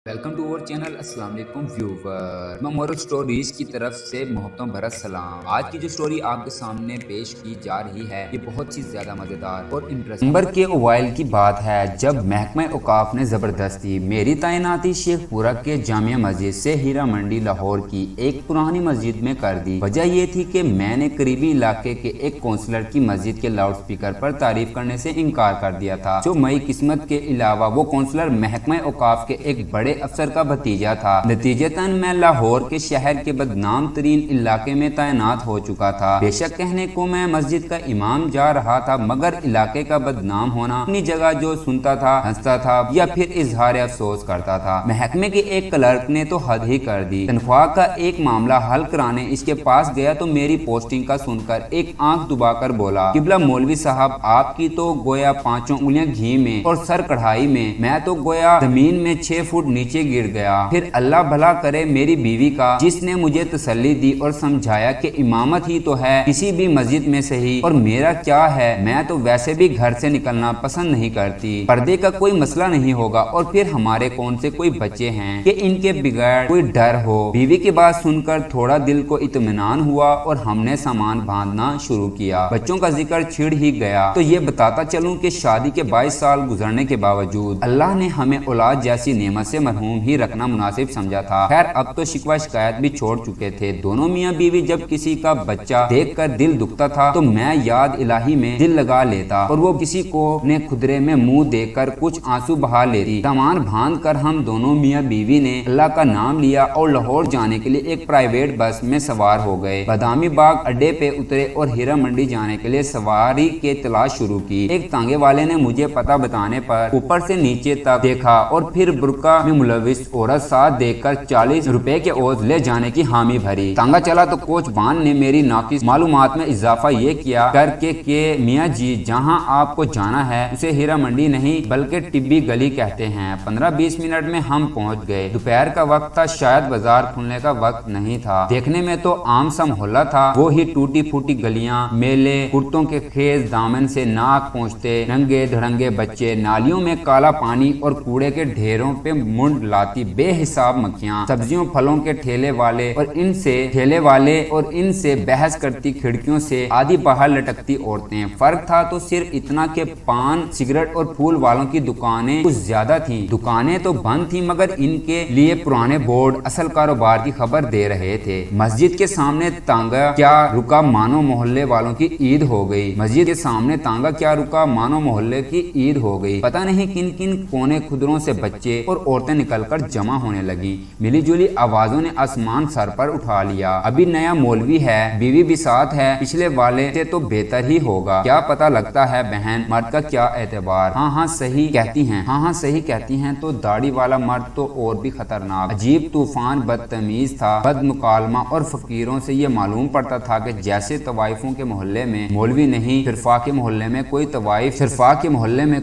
Welcome to our channel. السلام علیکم ویور. ممورل stories کی طرف سے محترم بھرا سلام. آج کی جو سٹوری آپ کے سامنے پیش کی جا رہی ہے یہ بہت ہی زیادہ مزیدار اور انٹرسٹنگ. نومبر کے اوائل کی بات ہے جب محکمہ اوقاف نے زبردستی میری تعیناتی شیخ پورہ کے جامعہ مسجد سے ہیرا منڈی لاہور کی ایک پرانی مسجد میں کر دی. وجہ یہ تھی کہ میں نے قریبی علاقے کے ایک کونسلر کی مسجد کے لاؤڈ سپیکر پر تعریف کرنے سے انکار کر دیا تھا جو مئی قسمت کے علاوہ وہ کونسلر محکمہ اوقاف کے ایک بڑے افسر کا بھتیجا تھا. نتیجتاً میں لاہور کے شہر کے بدنام ترین علاقے میں تعینات ہو چکا تھا. بے شک کہنے کو میں مسجد کا امام جا رہا تھا مگر علاقے کا بدنام ہونا اپنی جگہ جو سنتا تھا ہنستا تھا یا پھر اظہار افسوس کرتا تھا. محکمے کے ایک کلرک نے تو حد ہی کر دی. تنخواہ کا ایک معاملہ حل کرانے اس کے پاس گیا تو میری پوسٹنگ کا سن کر ایک آنکھ دبا کر بولا, قبلہ مولوی صاحب آپ کی تو گویا 5 انگلیاں گھی میں اور سر کڑھائی میں تو گویا زمین میں 6 فٹ نیچے گر گیا. پھر اللہ بھلا کرے میری بیوی کا جس نے مجھے تسلی دی اور سمجھایا کہ امامت ہی تو ہے کسی بھی مسجد میں صحیح, اور میرا کیا ہے میں تو ویسے بھی گھر سے نکلنا پسند نہیں کرتی, پردے کا کوئی مسئلہ نہیں ہوگا اور پھر ہمارے کون سے کوئی بچے ہیں کہ ان کے بغیر کوئی ڈر ہو. بیوی کی بات سن کر تھوڑا دل کو اطمینان ہوا اور ہم نے سامان باندھنا شروع کیا. بچوں کا ذکر چھڑ ہی گیا تو یہ بتاتا چلوں کہ شادی کے 22 سال گزرنے کے باوجود اللہ نے ہمیں اولاد جیسی نعمت سے محروم ہی رکھنا مناسب سمجھا تھا. خیر اب تو شکوہ شکایت بھی چھوڑ چکے تھے. دونوں میاں بیوی جب کسی کا بچہ دیکھ کر دل دکھتا تھا تو میں یاد الہی میں دل لگا لیتا اور وہ کسی کو نے خدرے میں منہ دیکھ کر کچھ آنسو بہا لیتی. سامان باندھ کر ہم دونوں میاں بیوی نے اللہ کا نام لیا اور لاہور جانے کے لیے ایک پرائیویٹ بس میں سوار ہو گئے. بادامی باغ اڈے پہ اترے اور ہیرا منڈی جانے کے لیے سواری کے تلاش شروع کی. ایک تانگے والے نے مجھے پتہ بتانے پر اوپر سے نیچے تک دیکھا اور پھر برقع میں ملوث عورت ساتھ دیکھ کر 40 روپے کے عوض لے جانے کی حامی بھری. تانگا چلا تو کوچ بان نے میری ناقص معلومات میں اضافہ یہ کیا کر کے کہ میاں جی جہاں آپ کو جانا ہے اسے ہیرا منڈی نہیں بلکہ ٹبی گلی کہتے ہیں. 15-20 منٹ میں ہم پہنچ گئے. دوپہر کا وقت تھا, شاید بازار کھلنے کا وقت نہیں تھا. دیکھنے میں تو عام سا محلہ تھا, وہی ٹوٹی پھوٹی گلیاں, میلے, کرتوں کے خیز دامن سے ناک پہنچتے ننگے دھڑنگے بچے, نالیوں میں کالا پانی اور کوڑے کے ڈھیروں پہ منڈ لاتی بے حساب مکھیاں, سبزیوں پھلوں کے ٹھیلے والے اور ان سے بحث کرتی کھڑکیوں سے آدھی باہر لٹکتی عورتیں. فرق تھا تو صرف اتنا کہ پان سگریٹ اور پھول والوں کی دکانیں کچھ زیادہ تھیں. دکانیں تو بند تھیں مگر ان کے لیے پرانے بورڈ اصل کاروبار کی خبر دے رہے تھے. مسجد کے سامنے تانگا کیا رکا مانو محلے والوں کی عید ہو گئی. مسجد کے سامنے تانگا کیا رکا مانو محلے کی عید ہو گئی. پتہ نہیں کن کن کونے خدروں سے بچے اور عورتیں نکل کر جمع ہونے لگی. ملی جلی آوازوں نے آسمان سر پر اٹھا لیا. ابھی نیا مولوی ہے, بیوی بھی ساتھ ہے, پچھلے والے سے تو بہتر ہی ہوگا. کیا پتہ لگتا ہے بہن, مرد کا کیا اعتبار. ہاں صحیح کہتی ہیں تو داڑھی والا مرد تو اور بھی خطرناک. عجیب طوفان بدتمیز تھا, بد مکالمہ اور فقیروں سے یہ معلوم پڑتا تھا کہ جیسے طوائفوں کے محلے میں مولوی نہیں شرفا کے محلے میں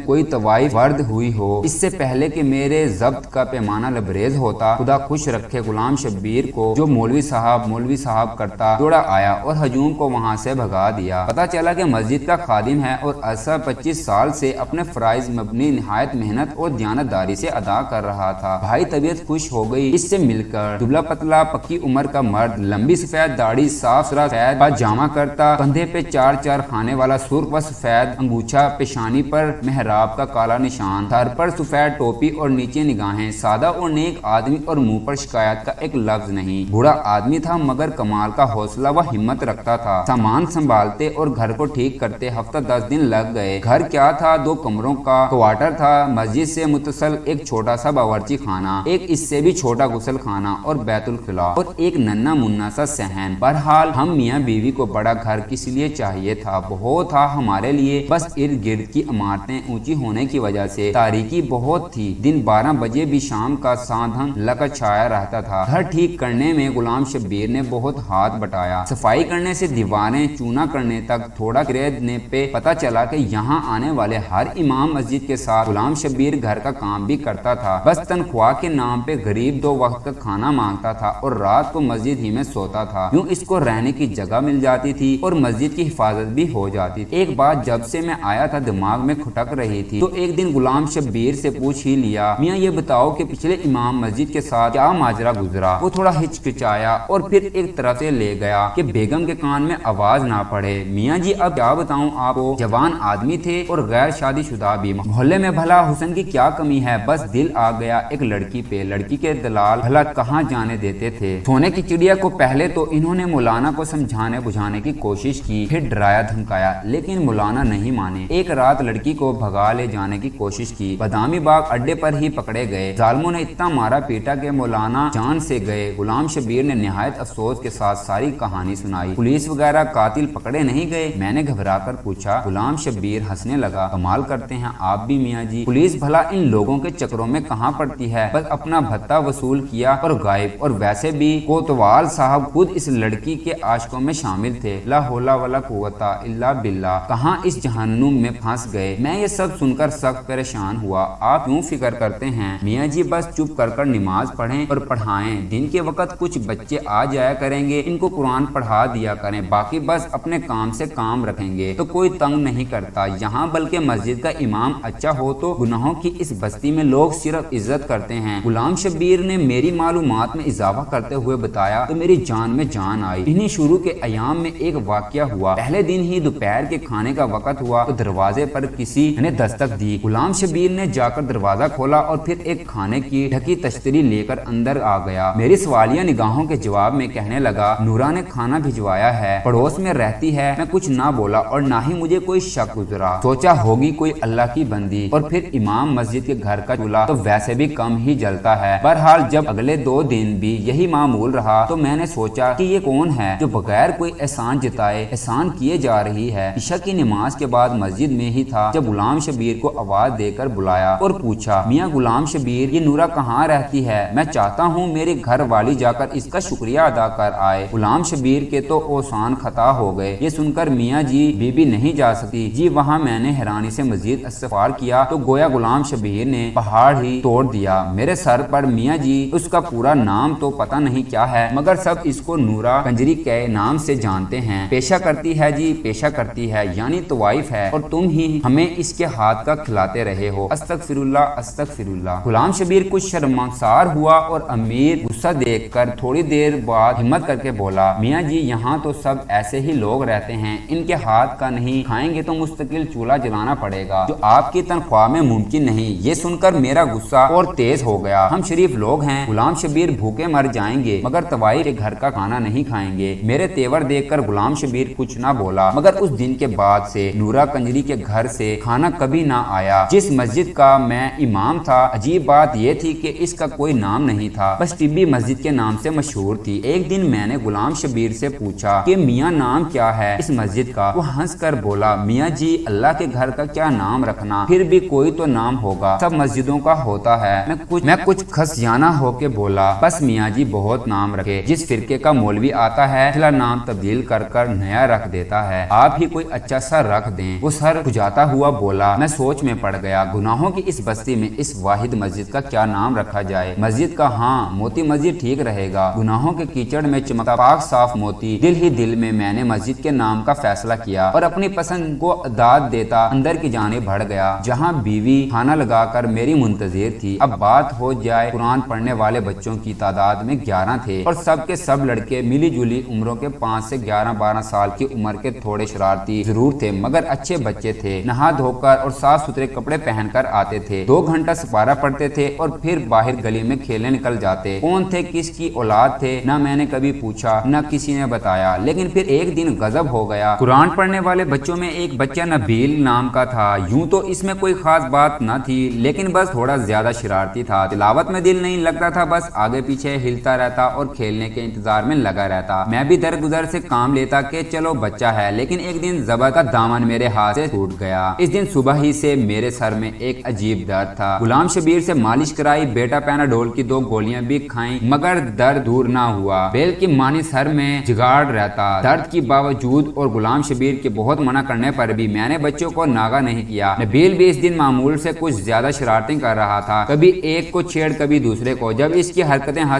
کوئی طوائف ورد ہوئی ہو. اس سے پہلے کہ میرے ضبط کا پیمانہ لبریز ہوتا, خدا خوش رکھے غلام شبیر کو جو مولوی صاحب کرتا دوڑا آیا اور ہجوم کو وہاں سے بھگا دیا. پتا چلا کہ مسجد کا خادم ہے اور عرصہ 25 سال سے اپنے فرائض مبنی نہایت محنت اور دیانتداری سے ادا کر رہا تھا. بھائی طبیعت خوش ہو گئی اس سے مل کر. دبلا پتلا پکی عمر کا مرد, لمبی سفید داڑھی, صاف ستھرا سفید پاجامہ کرتا, کندھے پہ 4 کھانے والا سرخ و سفید انگوچھا, پیشانی پر محراب کا کالا نشان, سر پر سفید ٹوپی اور نیچے نگاہیں. سادہ اور نیک آدمی اور منہ پر شکایت کا ایک لفظ نہیں. بوڑھا آدمی تھا مگر کمال کا حوصلہ و ہمت رکھتا تھا. سامان سنبھالتے اور گھر کو ٹھیک کرتے ہفتہ 10 دن لگ گئے. گھر کیا تھا, 2 کمروں کا کوارٹر تھا. مسجد سے متصل ایک چھوٹا سا باورچی خانہ, ایک اس سے بھی چھوٹا غسل خانہ اور بیت الخلا اور ایک ننھا منا سا صحن. بہرحال ہم میاں بیوی کو بڑا گھر کس لیے چاہیے تھا, بہت تھا ہمارے لیے. بس ارد گرد کی عمارتیں اونچی ہونے کی وجہ سے تاریکی بہت تھی. دن 12 بجے بھی شام کا ساندھن لگا چھایا رہتا تھا. گھر ٹھیک کرنے میں غلام شبیر نے بہت ہاتھ بٹایا. صفائی کرنے سے دیواریں چونا کرنے تک تھوڑا گریدنے پہ پتا چلا کہ یہاں آنے والے ہر امام مسجد کے ساتھ غلام شبیر گھر کا کام بھی کرتا تھا. بس تنخواہ کے نام پہ غریب 2 وقت کا کھانا مانگتا تھا اور رات کو مسجد ہی میں سوتا تھا. یوں اس کو رہنے کی جگہ مل جاتی تھی اور مسجد کی حفاظت بھی ہو جاتی تھی. ایک بات جب سے میں آیا تھا دماغ میں کھٹک رہی تھی تو ایک دن غلام شبیر سے پوچھ ہی لیا, میاں یہ بتاؤ کہ پچھلے امام مسجد کے ساتھ کیا ماجرا گزرا۔ وہ تھوڑا ہچکچایا اور پھر ایک طرف سے لے گیا کہ بیگم کے کان میں آواز نہ پڑے۔ میاں جی اب کیا بتاؤں آپ کو، جوان آدمی تھے اور غیر شادی شدہ بھی، محلے میں بھلا حسن کی کیا کمی ہے، بس دل آ گیا ایک لڑکی پہ۔ لڑکی کے دلال بھلا کہاں جانے دیتے تھے۔ سونے کی چڑیا کو پہلے تو انہوں نے مولانا کو سمجھانے بجھانے کی کوشش کی، پھر ڈرایا دھمکایا، لیکن مولانا نہیں مانے۔ ایک رات لڑکی کو بھگا لے جانے کی کوشش کی، بادامی باغ اڈے پر ہی پکڑے گئے۔ ظالموں نے اتنا مارا پیٹا کہ مولانا جان سے گئے۔ غلام شبیر نے نہایت افسوس کے ساتھ ساری کہانی سنائی۔ پولیس وغیرہ قاتل پکڑے نہیں گئے؟ میں نے گھبرا کر پوچھا۔ غلام شبیر ہنسنے لگا۔ کمال کرتے ہیں آپ بھی میاں جی، پولیس بھلا ان لوگوں کے چکروں میں کہاں پڑتی ہے، بس اپنا بھتہ وصول کیا اور غائب۔ اور ویسے بھی کوتوال صاحب خود اس لڑکی کے عاشقوں میں شامل تھے۔ لا حول ولا قوت الا باللہ، کہاں اس جہنم میں پھنس گئے۔ میں یہ سب سن کر سخت پریشان ہوا۔ آپ کیوں فکر کرتے ہیں میاں جی، بس چپ کر نماز پڑھیں اور پڑھائیں۔ دن کے وقت کچھ بچے آ جایا کریں گے، ان کو قرآن پڑھا دیا کریں، باقی بس اپنے کام سے کام رکھیں گے تو کوئی تنگ نہیں کرتا یہاں، بلکہ مسجد کا امام اچھا ہو تو گناہوں کی اس بستی میں لوگ صرف عزت کرتے ہیں۔ غلام شبیر نے میری معلومات میں اضافہ کرتے ہوئے بتایا تو میری جان میں جان آئی۔ انہی شروع کے ایام میں ایک واقعہ ہوا۔ پہلے دن ہی دوپہر کے کھانے کا وقت ہوا تو دروازے پر کسی نے دستک دی۔ غلام شبیر نے جا کر دروازہ کھولا اور پھر ایک کھانے کی ڈھکی تشتری لے کر اندر آ گیا۔ میری سوالیہ نگاہوں کے جواب میں کہنے لگا، نورا نے کھانا بھجوایا ہے، پڑوس میں رہتی ہے۔ میں کچھ نہ بولا اور نہ ہی مجھے کوئی شک گزرا، سوچا ہوگی کوئی اللہ کی بندی، اور پھر امام مسجد کے گھر کا چولہا تو ویسے بھی کم ہی جلتا ہے۔ بہرحال جب اگلے 2 دن بھی یہی معمول رہا تو میں نے سوچا کہ یہ کون ہے جو بغیر کوئی احسان جتائے احسان کیے جا رہی ہے۔ عشاء کی نماز کے بعد مسجد میں ہی تھا جب غلام شبیر کو آواز دے کر بلایا اور پوچھا، میاں غلام شبیر، یہ نورا کہاں رہتی ہے؟ میں چاہتا ہوں میری گھر والی جا کر اس کا شکریہ ادا کر آئے۔ غلام شبیر کے تو اوسان خطا ہو گئے۔ یہ سن کر میاں جی بی بی نہیں جا سکتی جی وہاں؟ میں نے حیرانی سے مزید استفسار کیا تو گویا غلام شبیر نے پہاڑ ہی توڑ دیا میرے سر پر۔ میاں جی اس کا پورا نام تو پتہ نہیں کیا ہے، مگر سب اس کو نورا کنجری کے نام سے جانتے ہیں۔ پیشہ کرتی ہے جی، پیشہ کرتی ہے، یعنی طوائف ہے، اور تم ہی ہمیں اس کے ہاتھ کا کھلاتے رہے ہو۔ استغفر اللہ استغفر اللہ۔ غلام شبیر کچھ شرمسار ہوا اور امیر غصہ دیکھ کر تھوڑی دیر بعد ہمت کر کے بولا، میاں جی یہاں تو سب ایسے ہی لوگ رہتے ہیں، ان کے ہاتھ کا نہیں کھائیں گے تو مستقل چولہا جلانا پڑے گا جو آپ کی تنخواہ میں ممکن نہیں۔ یہ سن کر میرا غصہ اور تیز ہو گیا۔ ہم شریف لوگ ہیں، غلام شبیر بھوکے مر جائیں گے مگر طوائف کے گھر کا کھانا نہیں کھائیں گے۔ میرے تیور دیکھ کر غلام شبیر کچھ نہ بولا، مگر اس دن کے بعد سے نورا کنجری کے گھر سے کھانا کبھی نہ آیا۔ جس مسجد کا میں امام تھا، عجیب بات یہ تھی کہ اس کا کوئی نام نہیں تھا، بس ٹبی مسجد کے نام سے مشہور تھی۔ ایک دن میں نے غلام شبیر سے پوچھا کہ میاں نام کیا ہے اس مسجد کا؟ وہ ہنس کر بولا، میاں جی اللہ کے گھر کا کیا نام رکھنا، پھر بھی کوئی تو نام ہوگا، سب مسجدوں کا ہوتا ہے۔ میں کچھ خسیانہ ہو کے بولا، بس میاں جی بہت نام رکھے، جس فرقے کا مولوی آتا ہے پچھلا نام تبدیل کر کر نیا رکھ دیتا ہے، آپ ہی کوئی اچھا سا رکھ دیں۔ وہ سر کھجاتا ہوا بولا، میں سوچ میں پڑ گیا، گناہوں کی اس بستی میں اس واحد مسجد کا کیا نام رکھا جائے؟ مسجد کا ہاں موتی مسجد ٹھیک رہے گا، گناہوں کے کیچڑ میں چمکتا پاک صاف موتی۔ دل ہی دل میں میں نے مسجد کے نام کا فیصلہ کیا اور اپنی پسند کو داد دیتا اندر کی جانب بڑھ گیا، جہاں بیوی کھانا لگا کر میری منتظر تھی۔ اب بات ہو جائے قرآن پڑھنے والے بچوں کی تعداد میں 11 تھے اور سب کے سب لڑکے ملی جلی عمروں کے 5 سے 11-12 سال کی عمر کے، تھوڑے شرارتی ضرور تھے مگر اچھے بچے تھے، نہا دھو کر اور صاف ستھرے کپڑے پہن کر آتے تھے، 2 گھنٹہ سپارہ پڑھتے تھے اور پھر باہر گلی میں کھیلنے نکل جاتے۔ کون تھے، کس کی اولاد تھے، نہ میں نے کبھی پوچھا نہ کسی نے بتایا۔ لیکن پھر ایک دن غضب ہو گیا۔ قرآن پڑھنے والے بچوں میں ایک بچہ نبیل نام کا تھا، یوں تو اس میں کوئی خاص بات نہ تھی لیکن بس تھوڑا زیادہ شرارتی تھا، تلاوت میں دل نہیں لگتا تھا، بس آگے پیچھے ہلتا رہتا اور کھیلنے کے انتظار میں لگا رہتا۔ میں بھی درگزر سے کام لیتا کہ چلو بچہ ہے، لیکن ایک دن زبر کا دامن میرے ہاتھ سے ٹوٹ گیا۔ اس دن صبح ہی سے میرے سر میں ایک عجیب درد تھا۔ غلام شبیر سے مالش کرائی، بیٹا پیناڈول کی 2 گولیاں بھی کھائیں مگر درد دور نہ ہوا، بلکہ مانی سر میں جگاڑ رہتا درد کی باوجود، اور غلام شبیر کے بہت منع کرنے پر بھی میں نے بچوں کو ناغہ نہیں کیا۔ نبیل بھی اس دن معمول سے کچھ زیادہ شرارتیں کر رہا تھا، کبھی ایک کو چھیڑ کبھی دوسرے کو۔ جب اس کی حرکتیں حد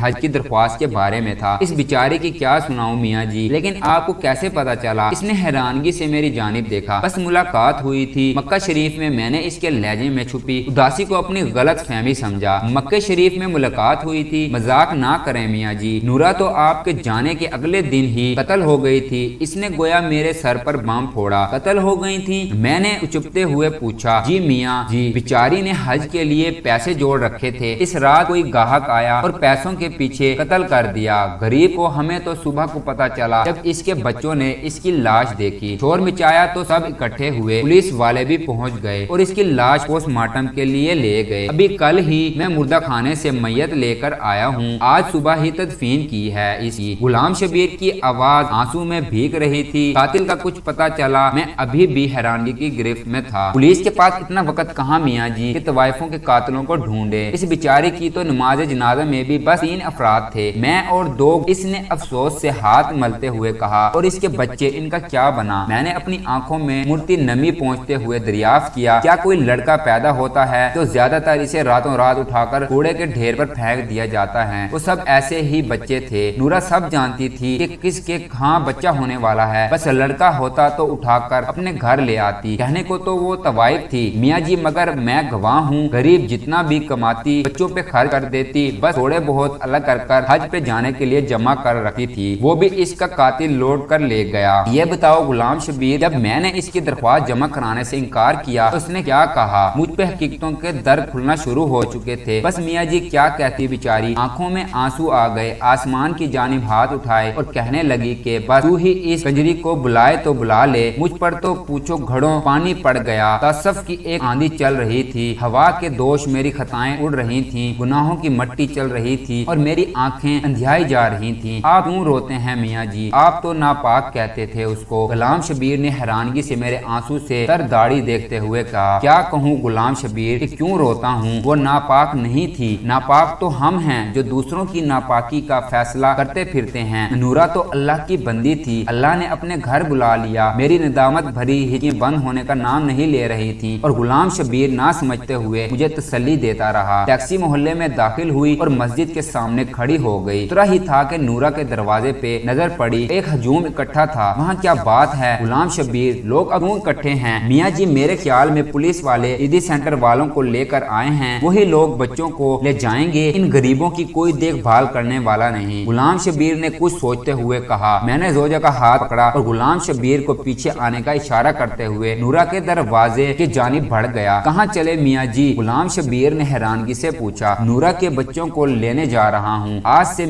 حج کی درخواست کے بارے میں تھا۔ اس بیچاری کی کیا سناؤں میاں جی، لیکن آپ کو کیسے پتا چلا؟ اس نے حیرانگی سے میری جانب دیکھا۔ بس ملاقات ہوئی تھی مکہ شریف میں نے اس کے لہجے میں چھپی اداسی کو اپنی غلط فہمی سمجھا۔ مکہ شریف میں ملاقات ہوئی تھی، مذاق نہ کریں میاں جی، نورا تو آپ کے جانے کے اگلے دن ہی قتل ہو گئی تھی۔ اس نے گویا میرے سر پر بم پھوڑا۔ قتل ہو گئی تھی؟ میں نے چپتے ہوئے پوچھا۔ جی میاں جی، بیچاری نے حج کے لیے پیسے جوڑ رکھے تھے، اس رات کوئی گاہک آیا اور پیسوں کے پیچھے قتل کر دیا۔ غریب کو، ہمیں تو صبح کو پتا چلا جب اس کے بچوں نے اس کی لاش دیکھی، شور مچایا تو سب اکٹھے ہوئے، پولیس والے بھی پہنچ گئے اور اس کی لاش پوسٹ مارٹم کے لیے لے گئے۔ ابھی کل ہی میں مردہ خانے سے میت لے کر آیا ہوں، آج صبح ہی تدفین کی ہے اس کی۔ غلام شبیر کی آواز آنسو میں بھیگ رہی تھی۔ قاتل کا کچھ پتا چلا؟ میں ابھی بھی حیرانگی کی گرفت میں تھا۔ پولیس کے پاس اتنا وقت کہاں میاں جی کہ طوائفوں کے قاتلوں کو ڈھونڈے؟ اس بیچاری کی تو نماز جنازہ میں بھی بس 3 افراد تھے، میں اور 2۔ اس نے افسوس سے ہاتھ ملتے ہوئے کہا۔ اور اس کے بچے، ان کا کیا بنا؟ میں نے اپنی آنکھوں میں مڑتی نمی پہنچتے ہوئے دریافت کیا، کیا کوئی لڑکا پیدا ہوتا ہے تو زیادہ تر اسے راتوں رات اٹھا کر کوڑے کے ڈھیر پر پھینک دیا جاتا ہے؟ وہ سب ایسے ہی بچے تھے۔ نورا سب جانتی تھی کہ کس کے کہاں بچہ ہونے والا ہے، بس لڑکا ہوتا تو اٹھا کر اپنے گھر لے آتی۔ کہنے کو تو وہ طوائف تھی میاں جی، مگر میں گواہ ہوں، غریب جتنا بھی کماتی بچوں پہ خرچ کر دیتی، بس تھوڑے بہت الگ کر کر حج پہ جانے کے لیے جمع کر رکھی تھی، وہ بھی اس کا قاتل لوٹ کر لے گیا۔ یہ بتاؤ غلام شبیر، جب میں نے اس کی درخواست جمع کرانے سے انکار کیا تو اس نے کیا کہا؟ مجھ پہ حقیقتوں کے در کھلنا شروع ہو چکے تھے۔ بس میاں جی کیا کہتی بیچاری، آنکھوں میں آنسو آ گئے، آسمان کی جانب ہاتھ اٹھائے اور کہنے لگی کہ بس تو ہی اس کنجری کو بلائے تو بلا لے، مجھ پر تو پوچھو گھڑوں پانی پڑ گیا۔ تعصف کی ایک آندھی چل رہی تھی، ہوا کے دوش میری خطائیں اڑ رہی تھیں، گناہوں کی مٹی چل رہی تھی اور میری آنکھیں اندھیائی جا رہی تھیں۔ آپ کیوں روتے ہیں میاں جی؟ آپ تو ناپاک کہتے تھے اس کو۔ غلام شبیر نے حیرانگی سے میرے آنسو سے تر داڑھی دیکھتے ہوئے کہا۔ کیا کہوں غلام شبیر کہ کیوں روتا ہوں؟ وہ ناپاک نہیں تھی، ناپاک تو ہم ہیں جو دوسروں کی ناپاکی کا فیصلہ کرتے پھرتے ہیں۔ نورا تو اللہ کی بندی تھی، اللہ نے اپنے گھر بلا لیا۔ میری ندامت بھری ہچکیاں بند ہونے کا نام نہیں لے رہی تھی اور غلام شبیر نہ سمجھتے ہوئے مجھے تسلی دیتا رہا۔ ٹیکسی محلے میں داخل ہوئی اور مسجد کے سامنے کھڑی ہو گئی۔ اترا ہی تھا کہ نورا کے دروازے پہ نظر پڑی، ایک ہجوم اکٹھا تھا۔ وہاں کیا بات ہے غلام شبیر، لوگ اب اکٹھے ہیں؟ میاں جی میرے خیال میں پولیس والے عیدی سینٹر والوں کو لے کر آئے ہیں، وہی لوگ بچوں کو لے جائیں گے، ان غریبوں کی کوئی دیکھ بھال کرنے والا نہیں۔ غلام شبیر نے کچھ سوچتے ہوئے کہا۔ میں نے زوجہ کا ہاتھ پکڑا اور غلام شبیر کو پیچھے آنے کا اشارہ کرتے ہوئے نورا کے دروازے کی جانب بڑھ گیا۔ کہاں چلے میاں جی؟ غلام شبیر نے حیرانگی سے پوچھا۔ نورا کے بچوں کو لینے جا رہا ہوں، آج سے